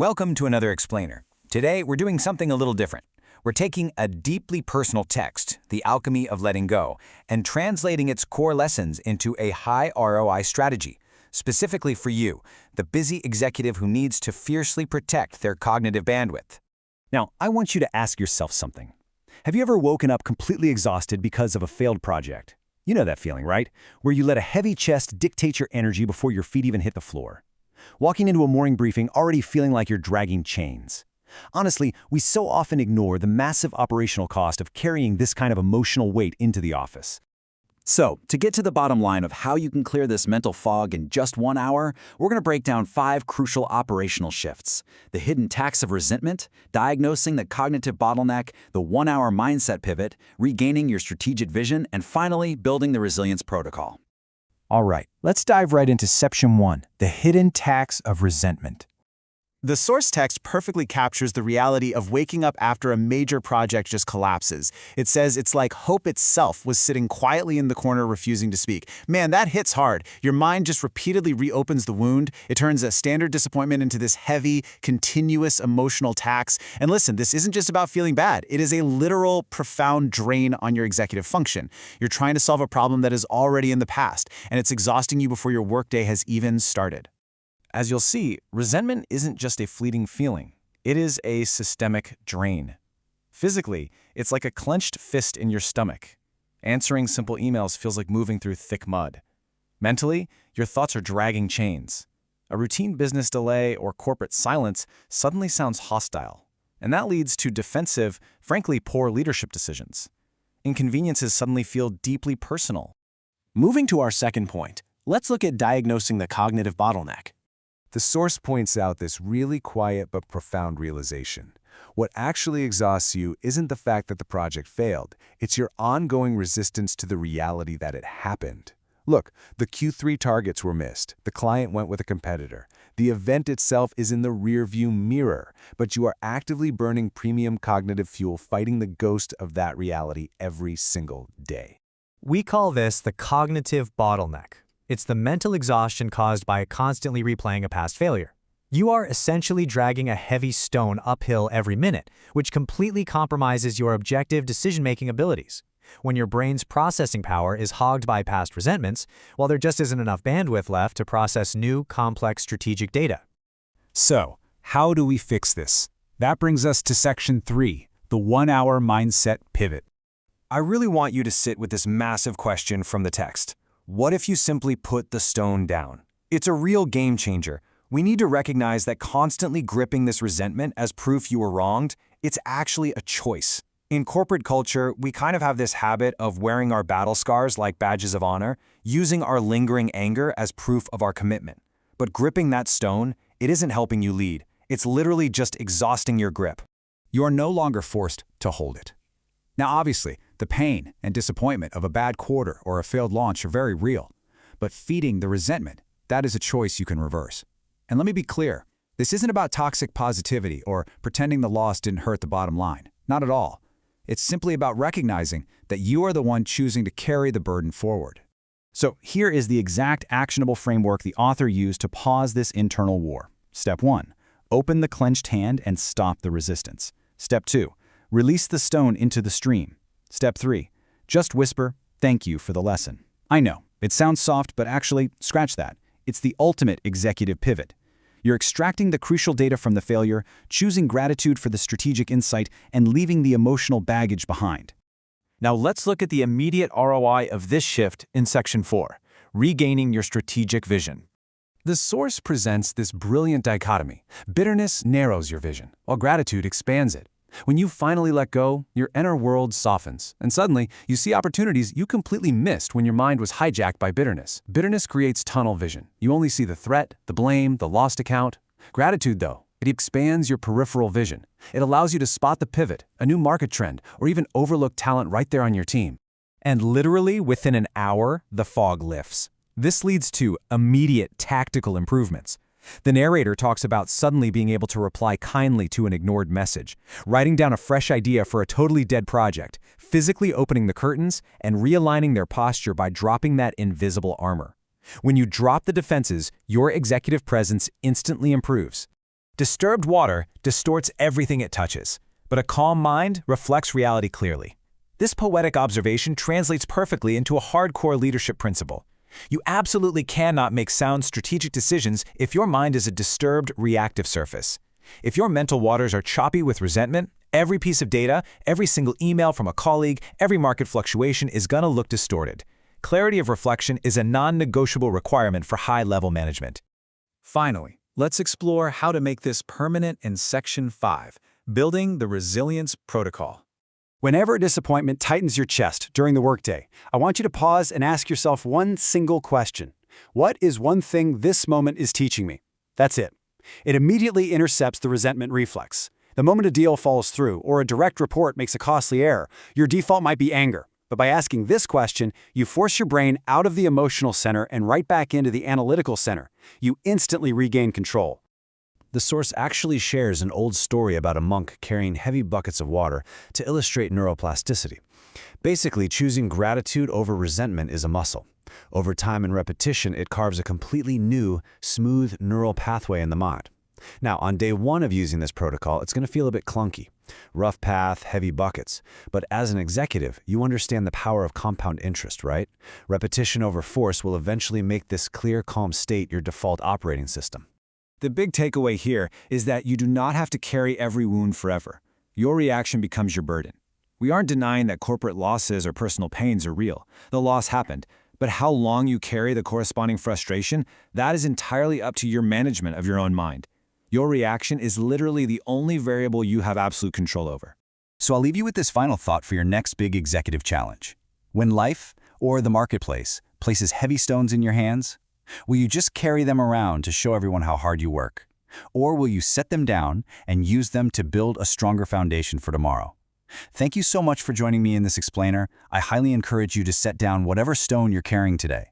Welcome to another explainer. Today, we're doing something a little different. We're taking a deeply personal text, The Alchemy of Letting Go, and translating its core lessons into a high ROI strategy, specifically for you, the busy executive who needs to fiercely protect their cognitive bandwidth. Now, I want you to ask yourself something. Have you ever woken up completely exhausted because of a failed project? You know that feeling, right? Where you let a heavy chest dictate your energy before your feet even hit the floor. Walking into a morning briefing already feeling like you're dragging chains. Honestly, we so often ignore the massive operational cost of carrying this kind of emotional weight into the office. So, to get to the bottom line of how you can clear this mental fog in just 1 hour, we're going to break down 5 crucial operational shifts: the hidden tax of resentment, diagnosing the cognitive bottleneck, the 1-hour mindset pivot, regaining your strategic vision, and finally, building the resilience protocol. All right, let's dive right into Section 1, the hidden tax of resentment. The source text perfectly captures the reality of waking up after a major project just collapses. It says it's like hope itself was sitting quietly in the corner refusing to speak. Man, that hits hard. Your mind just repeatedly reopens the wound. It turns a standard disappointment into this heavy, continuous emotional tax. And listen, this isn't just about feeling bad. It is a literal, profound drain on your executive function. You're trying to solve a problem that is already in the past, and it's exhausting you before your workday has even started. As you'll see, resentment isn't just a fleeting feeling. It is a systemic drain. Physically, it's like a clenched fist in your stomach. Answering simple emails feels like moving through thick mud. Mentally, your thoughts are dragging chains. A routine business delay or corporate silence suddenly sounds hostile, and that leads to defensive, frankly poor leadership decisions. Inconveniences suddenly feel deeply personal. Moving to our second point, let's look at diagnosing the cognitive bottleneck. The source points out this really quiet but profound realization. What actually exhausts you isn't the fact that the project failed, it's your ongoing resistance to the reality that it happened. Look, the Q3 targets were missed, the client went with a competitor, the event itself is in the rearview mirror, but you are actively burning premium cognitive fuel fighting the ghost of that reality every single day. We call this the cognitive bottleneck. It's the mental exhaustion caused by constantly replaying a past failure. You are essentially dragging a heavy stone uphill every minute, which completely compromises your objective decision-making abilities. When your brain's processing power is hogged by past resentments, while there just isn't enough bandwidth left to process new, complex strategic data. So, how do we fix this? That brings us to Section 3, the 1-hour mindset pivot. I really want you to sit with this massive question from the text. What if you simply put the stone down? It's a real game changer. We need to recognize that constantly gripping this resentment as proof you were wronged, it's actually a choice. In corporate culture, we kind of have this habit of wearing our battle scars like badges of honor, using our lingering anger as proof of our commitment. But gripping that stone, it isn't helping you lead. It's literally just exhausting your grip. You are no longer forced to hold it. Now, obviously, the pain and disappointment of a bad quarter or a failed launch are very real, but feeding the resentment, that is a choice you can reverse. And let me be clear, this isn't about toxic positivity or pretending the loss didn't hurt the bottom line. Not at all. It's simply about recognizing that you are the one choosing to carry the burden forward. So here is the exact actionable framework the author used to pause this internal war. Step 1, open the clenched hand and stop the resistance. Step 2, release the stone into the stream. Step 3, just whisper, thank you for the lesson. I know, it sounds soft, but actually, scratch that. It's the ultimate executive pivot. You're extracting the crucial data from the failure, choosing gratitude for the strategic insight, and leaving the emotional baggage behind. Now let's look at the immediate ROI of this shift in Section 4, regaining your strategic vision. The source presents this brilliant dichotomy. Bitterness narrows your vision, while gratitude expands it. When you finally let go, your inner world softens, and suddenly you see opportunities you completely missed when your mind was hijacked by bitterness. Bitterness creates tunnel vision. You only see the threat, the blame, the lost account. Gratitude, though, it expands your peripheral vision. It allows you to spot the pivot, a new market trend, or even overlook talent right there on your team. And literally within an hour, the fog lifts. This leads to immediate tactical improvements. The narrator talks about suddenly being able to reply kindly to an ignored message, writing down a fresh idea for a totally dead project, physically opening the curtains, and realigning their posture by dropping that invisible armor. When you drop the defenses, your executive presence instantly improves. Disturbed water distorts everything it touches, but a calm mind reflects reality clearly. This poetic observation translates perfectly into a hardcore leadership principle. You absolutely cannot make sound strategic decisions if your mind is a disturbed, reactive surface. If your mental waters are choppy with resentment, every piece of data, every single email from a colleague, every market fluctuation is going to look distorted. Clarity of reflection is a non-negotiable requirement for high-level management. Finally, let's explore how to make this permanent in Section 5, Building the Resilience Protocol. Whenever a disappointment tightens your chest during the workday, I want you to pause and ask yourself one single question. What is one thing this moment is teaching me? That's it. It immediately intercepts the resentment reflex. The moment a deal falls through or a direct report makes a costly error, your default might be anger. But by asking this question, you force your brain out of the emotional center and right back into the analytical center. You instantly regain control. The source actually shares an old story about a monk carrying heavy buckets of water to illustrate neuroplasticity. Basically, choosing gratitude over resentment is a muscle. Over time and repetition, it carves a completely new, smooth neural pathway in the mind. Now, on day one of using this protocol, it's going to feel a bit clunky. Rough path, heavy buckets. But as an executive, you understand the power of compound interest, right? Repetition over force will eventually make this clear, calm state your default operating system. The big takeaway here is that you do not have to carry every wound forever. Your reaction becomes your burden. We aren't denying that corporate losses or personal pains are real. The loss happened. But how long you carry the corresponding frustration, that is entirely up to your management of your own mind. Your reaction is literally the only variable you have absolute control over. So I'll leave you with this final thought for your next big executive challenge. When life, or the marketplace, places heavy stones in your hands, will you just carry them around to show everyone how hard you work? Or will you set them down and use them to build a stronger foundation for tomorrow? Thank you so much for joining me in this explainer. I highly encourage you to set down whatever stone you're carrying today.